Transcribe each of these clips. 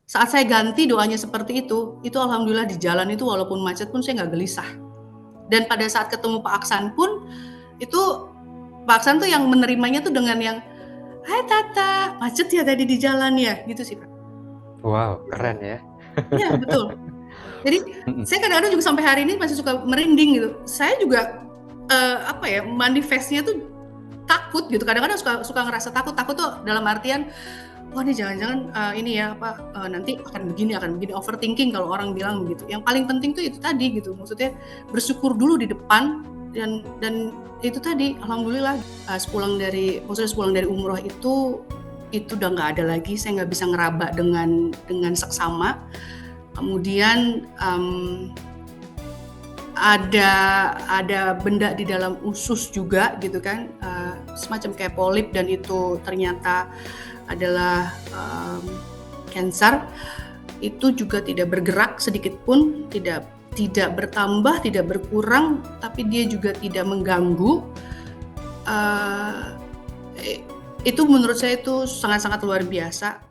Saat saya ganti doanya seperti itu alhamdulillah di jalan itu walaupun macet pun saya nggak gelisah. Dan pada saat ketemu Pak Aksan pun, itu Pak Aksan tuh yang menerimanya tuh dengan yang, "Hai Tata, macet ya tadi di jalan ya?" Gitu sih, Pak. Wow, Gitu. keren ya. Iya, betul. Jadi, Mhm. saya kadang-kadang juga sampai hari ini masih suka merinding gitu. Saya juga, apa ya, manifest-nya tuh takut gitu, kadang-kadang suka suka ngerasa takut tuh dalam artian, "Wah ini jangan-jangan, ini ya, apa, nanti akan begini, overthinking kalau orang bilang begitu." Yang paling penting tuh itu tadi gitu, maksudnya bersyukur dulu di depan dan itu tadi, alhamdulillah, sepulang dari umroh itu udah nggak ada lagi, saya nggak bisa ngeraba dengan seksama. Kemudian, ada benda di dalam usus juga gitu kan, semacam kayak polip dan itu ternyata adalah, kanker. Itu juga tidak bergerak sedikit pun, tidak bertambah, tidak berkurang, tapi dia juga tidak mengganggu. Eee, e itu menurut saya itu sangat-sangat luar biasa.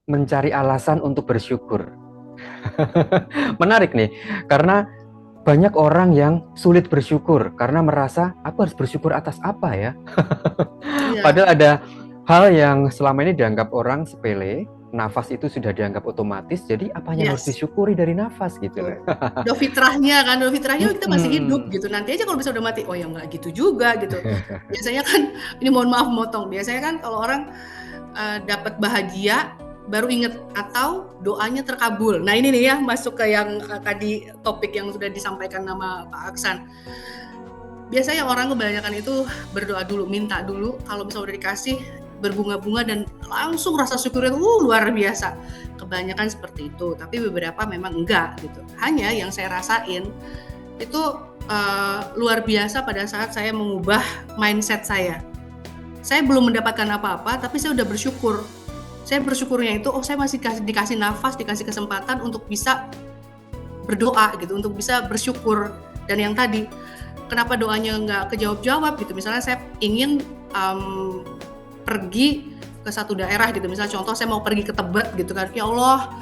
Mencari alasan untuk bersyukur. Menarik nih, karena banyak orang yang sulit bersyukur karena merasa aku harus bersyukur atas apa ya? Iya. Padahal ada hal yang selama ini dianggap orang sepele, nafas itu sudah dianggap otomatis, jadi apa yang harus Yes. disyukuri dari nafas gitu loh. Betul. Udah fitrahnya kan, udah fitrahnya kita masih hidup Mhm. gitu, nanti aja kalau bisa udah mati, oh ya nggak gitu juga gitu. Biasanya kan ini mohon maaf motong, biasanya kan kalau orang, dapat bahagia baru inget atau doanya terkabul. Nah ini nih ya masuk ke yang, tadi topik yang sudah disampaikan sama Pak Aksan. Biasanya orang kebanyakan itu berdoa dulu, minta dulu, kalau misalnya udah dikasih berbunga-bunga dan langsung rasa syukurnya luar biasa. Kebanyakan seperti itu, tapi beberapa memang enggak gitu. Hanya yang saya rasain itu, luar biasa pada saat saya mengubah mindset saya. Saya belum mendapatkan apa-apa, tapi saya udah bersyukur. Saya bersyukurnya itu, oh saya masih dikasih nafas, dikasih kesempatan untuk bisa berdoa gitu, untuk bisa bersyukur. Dan yang tadi, kenapa doanya nggak kejawab-jawab gitu, misalnya saya ingin, pergi ke satu daerah gitu, misalnya contoh saya mau pergi ke Tebet gitu kan, "Ya Allah,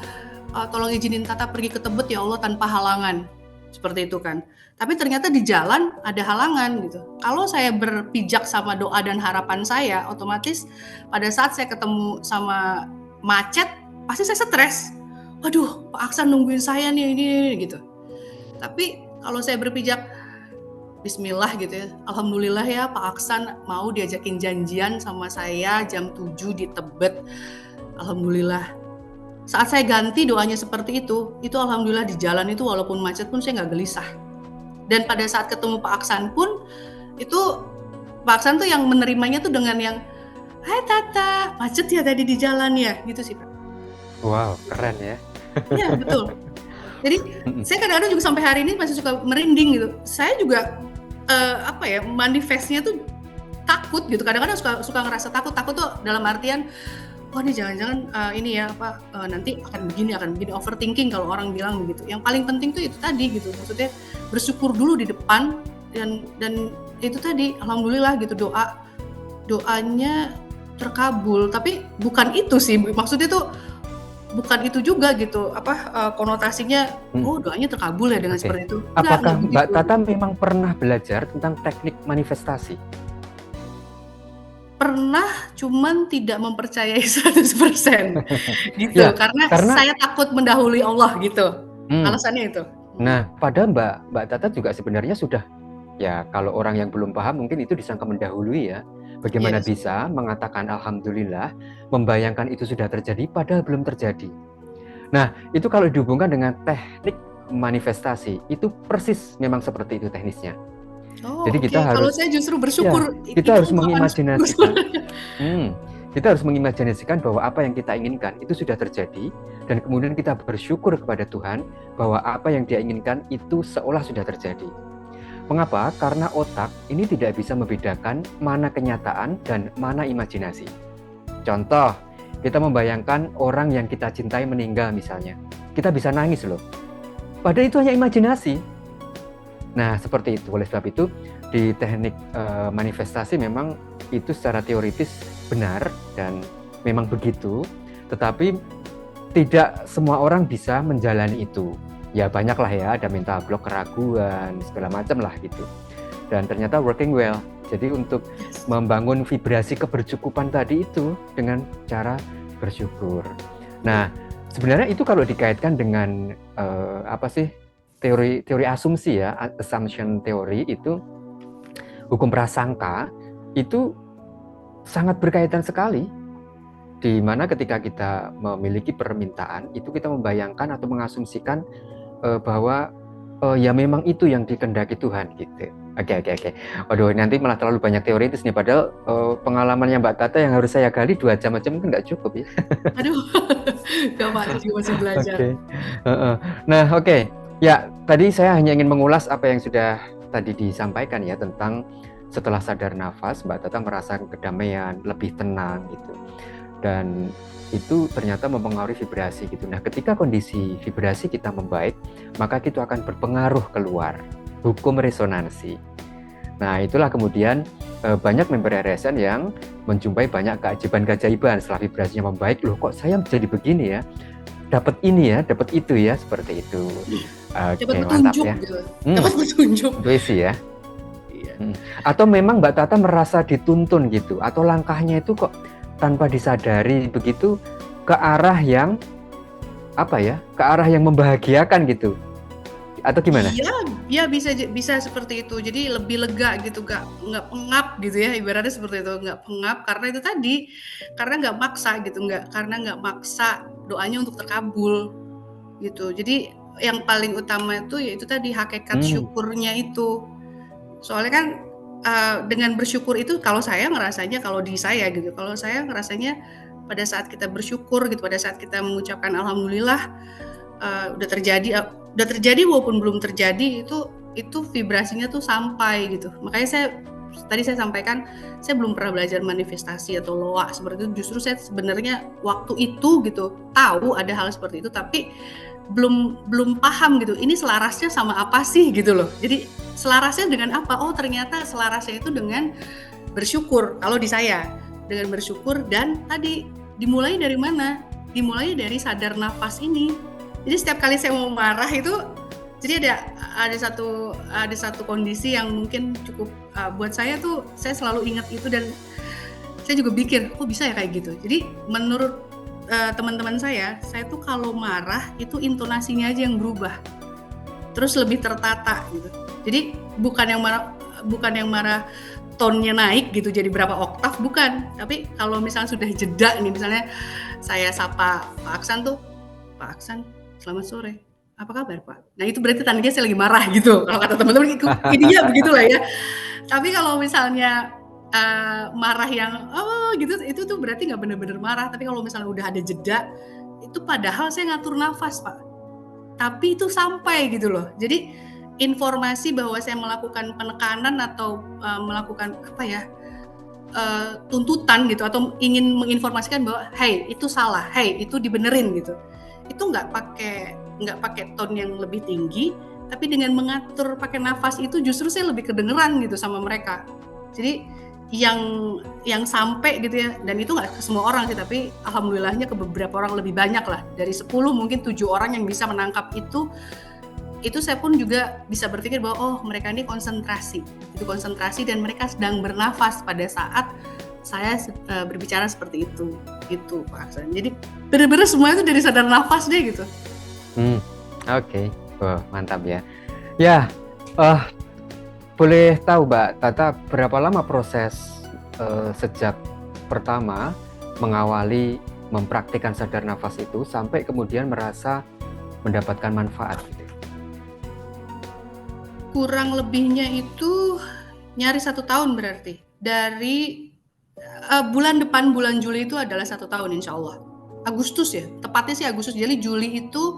tolong izinin Tata pergi ke Tebet ya Allah tanpa halangan." Seperti itu kan. Tapi ternyata di jalan ada halangan gitu. Kalau saya berpijak sama doa dan harapan saya, otomatis pada saat saya ketemu sama macet, pasti saya stres. "Waduh, Pak Aksan nungguin saya nih, ini," gitu. Tapi kalau saya berpijak, bismillah gitu ya, alhamdulillah ya Pak Aksan mau diajakin janjian sama saya jam 7 di Tebet, alhamdulillah. Saat saya ganti doanya seperti itu alhamdulillah di jalan itu walaupun macet pun saya nggak gelisah. Dan pada saat ketemu Pak Aksan pun, itu Pak Aksan tuh yang menerimanya tuh dengan yang, "Hai Tata, macet ya tadi di jalan ya?" Gitu sih, Pak. Wow, keren ya. Iya, betul. Jadi, Mhm. saya kadang-kadang juga sampai hari ini masih suka merinding gitu. Saya juga, apa ya, manifest-nya tuh takut gitu, kadang-kadang suka suka ngerasa takut tuh dalam artian, "Wah ini jangan-jangan, ini ya, apa, nanti akan begini, overthinking kalau orang bilang begitu." Yang paling penting tuh itu tadi gitu, maksudnya bersyukur dulu di depan dan itu tadi, alhamdulillah gitu doanya terkabul. Tapi bukan itu sih, maksudnya tuh bukan itu juga gitu, apa, konotasinya, Mhm. "Oh doanya terkabul ya dengan Oke. seperti itu." Enggak Apakah Mbak begitu. Tata memang pernah belajar tentang teknik manifestasi? Pernah, cuman tidak mempercayai 100% gitu, Ya, karena karena saya takut mendahului Allah gitu, hmm, alasannya itu. nah, pada Mbak Tata juga sebenarnya sudah, ya kalau orang yang belum paham mungkin itu disangka mendahului ya. Bagaimana Yes. bisa mengatakan alhamdulillah, membayangkan itu sudah terjadi padahal belum terjadi. Nah, itu kalau dihubungkan dengan teknik manifestasi, itu persis memang seperti itu teknisnya. Oh Jadi oke, kita kalau harus, saya justru ya, bersyukur, kita itu harus ungkapan syukur mengimajinasikan, sebenarnya. kita harus mengimajinasikan bahwa apa yang kita inginkan itu sudah terjadi, dan kemudian kita bersyukur kepada Tuhan bahwa apa yang Dia inginkan itu seolah sudah terjadi. Mengapa? Karena otak ini tidak bisa membedakan mana kenyataan dan mana imajinasi. Contoh, kita membayangkan orang yang kita cintai meninggal misalnya. Kita bisa nangis loh. Padahal itu hanya imajinasi. Nah, seperti itu. Oleh sebab itu, di teknik manifestasi memang itu secara teoritis benar dan memang begitu, tetapi tidak semua orang bisa menjalani itu. Ya banyaklah ya, ada mental block, keraguan, segala macam lah gitu. Dan ternyata working well. Jadi untuk membangun vibrasi kebercukupan tadi itu dengan cara bersyukur. Nah, sebenarnya itu kalau dikaitkan dengan teori asumsi ya, assumption teori itu, hukum prasangka itu sangat berkaitan sekali, di mana ketika kita memiliki permintaan itu kita membayangkan atau mengasumsikan bahwa ya memang itu yang dikehendaki Tuhan gitu. Oke. Waduh, nanti malah terlalu banyak teoritis nih, padahal pengalamannya Mbak Tata yang harus saya gali 2 jam aja mungkin nggak cukup ya. Aduh, gak apa-apa, masih belajar. Oke. Nah, oke. Ya, tadi saya hanya ingin mengulas apa yang sudah tadi disampaikan ya, tentang setelah sadar nafas, Mbak Tata merasa kedamaian, lebih tenang gitu. Dan itu ternyata mempengaruhi vibrasi gitu. Nah, ketika kondisi vibrasi kita membaik, maka itu akan berpengaruh keluar. Hukum resonansi. Nah, itulah kemudian banyak member RSN yang menjumpai banyak keajaiban-keajaiban setelah vibrasinya membaik. Loh, kok saya jadi begini ya? Dapat ini ya, dapat itu ya, seperti itu. Dapat mantap petunjuk ya. gitu. Dapat petunjuk. Intuisi ya. Iya. Atau memang Mbak Tata merasa dituntun gitu, atau langkahnya itu kok tanpa disadari begitu ke arah yang ke arah yang membahagiakan gitu, atau gimana? Iya, bisa seperti itu. Jadi lebih lega gitu, nggak pengap gitu ya, ibaratnya seperti itu, nggak pengap karena itu tadi, karena nggak maksa gitu, karena nggak maksa doanya untuk terkabul gitu. Jadi yang paling utama itu yaitu tadi hakikat syukurnya itu. Soalnya kan dengan bersyukur itu, kalau saya ngerasanya, kalau saya ngerasanya pada saat kita bersyukur gitu, pada saat kita mengucapkan alhamdulillah, udah terjadi maupun belum terjadi, itu vibrasinya tuh sampai gitu. Makanya tadi saya sampaikan, saya belum pernah belajar manifestasi atau loa seperti itu. Justru saya sebenarnya waktu itu gitu tahu ada hal seperti itu, tapi belum paham gitu. Ini selarasnya sama apa sih gitu loh. Jadi selarasnya dengan apa? Oh, ternyata selarasnya itu dengan bersyukur. Kalau di saya dengan bersyukur, dan tadi dimulai dari mana? Dimulai dari sadar nafas ini. Jadi setiap kali saya mau marah itu, jadi ada satu kondisi yang mungkin cukup buat saya tuh, saya selalu ingat itu, dan saya juga pikir, kok bisa ya kayak gitu. Jadi menurut teman-teman saya tuh kalau marah itu intonasinya aja yang berubah, terus lebih tertata gitu. Jadi bukan yang marah tone-nya naik gitu jadi berapa oktav, bukan. Tapi kalau misalnya sudah jeda nih, misalnya saya sapa Pak Aksan tuh, Pak Aksan, selamat sore. Apa kabar, Pak? Nah, itu berarti tandanya saya lagi marah gitu. Kalau kata teman-teman intinya begitulah ya. Tapi kalau misalnya marah yang gitu, itu tuh berarti nggak benar-benar marah. Tapi kalau misalnya udah ada jeda, itu padahal saya ngatur nafas, Pak. Tapi itu sampai gitu loh. Jadi informasi bahwa saya melakukan penekanan atau melakukan tuntutan gitu, atau ingin menginformasikan bahwa hey, itu salah, hey, itu dibenerin gitu. Itu nggak pakai tone yang lebih tinggi, tapi dengan mengatur pakai nafas itu justru saya lebih kedengeran gitu sama mereka. Jadi yang sampai gitu ya, dan itu nggak ke semua orang sih, tapi alhamdulillahnya ke beberapa orang, lebih banyak lah, dari 10 mungkin 7 orang yang bisa menangkap itu saya pun juga bisa berpikir bahwa oh, mereka ini konsentrasi dan mereka sedang bernafas pada saat saya berbicara seperti itu gitu, Pak Aksan. Jadi benar-benar semua itu dari sadar nafas deh gitu. Oke. Wah, mantap ya. Ya, boleh tahu Mbak Tata berapa lama proses sejak pertama mengawali mempraktikkan sadar nafas itu sampai kemudian merasa mendapatkan manfaat gitu? Kurang lebihnya itu nyaris 1 tahun berarti. Dari bulan depan, bulan Juli itu adalah 1 tahun insya Allah. Agustus ya, tepatnya sih Agustus. Jadi Juli itu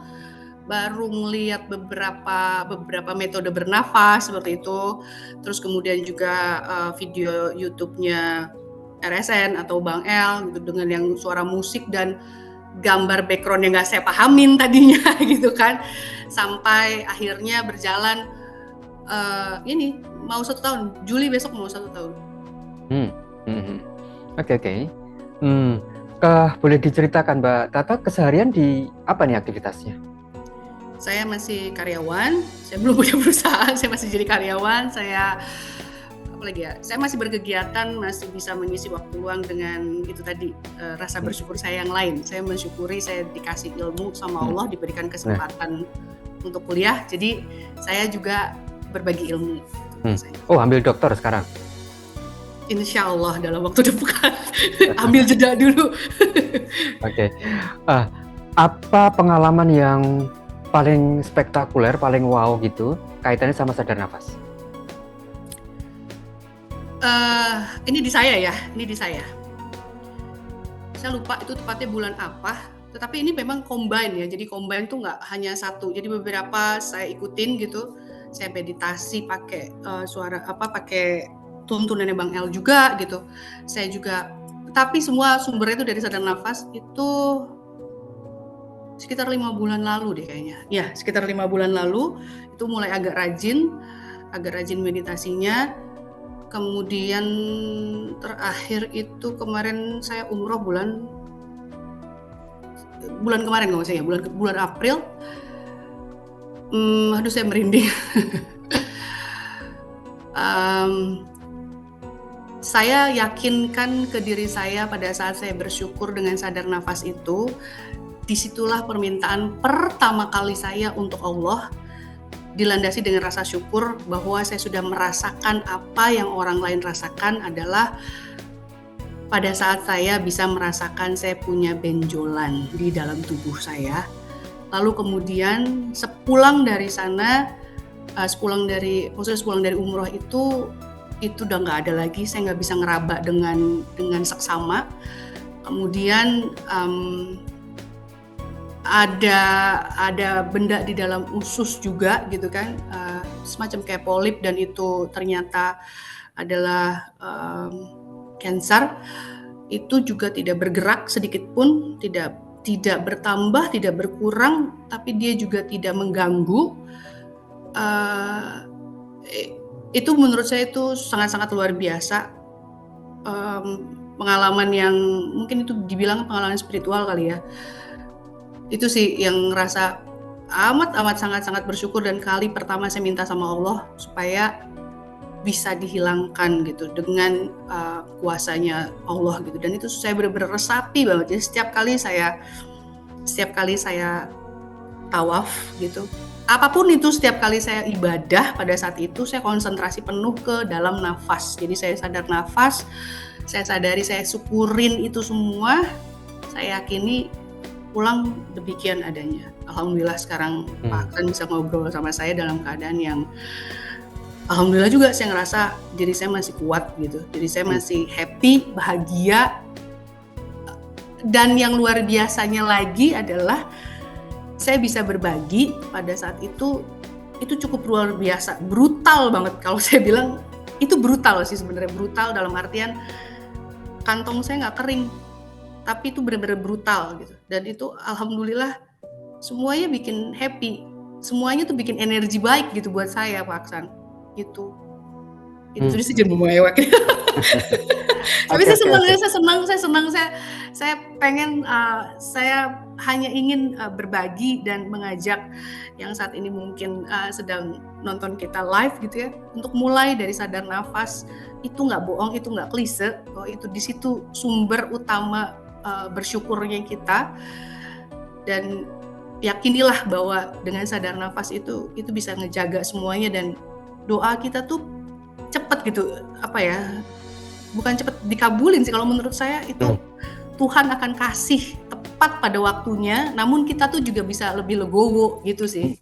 baru ngelihat beberapa metode bernafas seperti itu. Terus kemudian juga video YouTube-nya RSN atau Bang El gitu, dengan yang suara musik, dan gambar background yang nggak saya pahamin tadinya gitu kan, sampai akhirnya berjalan ini mau 1 tahun, Juli besok mau 1 tahun. Oke. Boleh diceritakan Mbak Tata keseharian di apa nih aktivitasnya? Saya masih karyawan, saya belum punya perusahaan, saya masih jadi karyawan, saya masih berkegiatan, masih bisa mengisi waktu luang dengan itu tadi, rasa bersyukur saya yang lain. Saya mensyukuri saya dikasih ilmu sama Allah, diberikan kesempatan untuk kuliah, jadi saya juga berbagi ilmu. Oh, ambil dokter sekarang? Insya Allah dalam waktu dekat. Ambil jeda dulu. Oke. Apa pengalaman yang paling spektakuler, paling wow gitu kaitannya sama sadar nafas? Ini di saya. Saya lupa itu tepatnya bulan apa. Tetapi ini memang combine ya. Jadi combine tuh nggak hanya satu. Jadi beberapa saya ikutin gitu. Saya meditasi pakai pakai tuntunannya Bang El juga gitu. Saya juga, tapi semua sumbernya itu dari sadar nafas itu sekitar 5 bulan lalu deh kayaknya. Ya, sekitar 5 bulan lalu itu mulai agak rajin meditasinya. Kemudian terakhir itu kemarin saya umroh bulan kemarin nggak usah ya, bulan April. Aduh saya merinding. Saya yakinkan ke diri saya pada saat saya bersyukur dengan sadar nafas itu, disitulah permintaan pertama kali saya untuk Allah, dilandasi dengan rasa syukur bahwa saya sudah merasakan apa yang orang lain rasakan adalah pada saat saya bisa merasakan saya punya benjolan di dalam tubuh saya. Lalu kemudian sepulang dari sana, sepulang dari umroh itu udah nggak ada lagi, saya nggak bisa ngeraba dengan seksama. Kemudian ada benda di dalam usus juga gitu kan, semacam kayak polip, dan itu ternyata adalah kanker. Itu juga tidak bergerak sedikit pun, tidak bertambah, tidak berkurang, tapi dia juga tidak mengganggu. Itu menurut saya itu sangat-sangat luar biasa, pengalaman yang mungkin itu dibilang pengalaman spiritual kali ya. Itu sih yang ngerasa amat sangat-sangat bersyukur, dan kali pertama saya minta sama Allah supaya bisa dihilangkan gitu dengan kuasanya Allah gitu. Dan itu saya benar-benar resapi banget. Jadi setiap kali saya tawaf gitu, apapun itu, setiap kali saya ibadah pada saat itu saya konsentrasi penuh ke dalam nafas. Jadi saya sadar nafas, saya sadari, saya syukurin itu semua, saya yakini pulang demikian adanya. Alhamdulillah sekarang Pak Aksan bisa ngobrol sama saya dalam keadaan yang alhamdulillah juga saya ngerasa diri saya masih kuat gitu. Jadi saya masih happy, bahagia. Dan yang luar biasanya lagi adalah saya bisa berbagi pada saat itu cukup luar biasa, brutal banget. Kalau saya bilang itu brutal sih sebenarnya, brutal dalam artian kantong saya nggak kering, tapi itu benar-benar brutal gitu. Dan itu alhamdulillah semuanya bikin happy, semuanya tuh bikin energi baik gitu buat saya Pak Aksan gitu. Itu jadi sejam mewek. Tapi saya senang, saya pengen, saya hanya ingin berbagi dan mengajak yang saat ini mungkin sedang nonton kita live gitu ya, untuk mulai dari sadar nafas. Itu nggak bohong, itu nggak klise, bahwa itu di situ sumber utama bersyukurnya kita. Dan yakinilah bahwa dengan sadar nafas itu bisa ngejaga semuanya, dan doa kita tuh cepet gitu, bukan cepet dikabulin sih kalau menurut saya, itu Tuhan akan kasih tepat pada waktunya, namun kita tuh juga bisa lebih legowo gitu sih.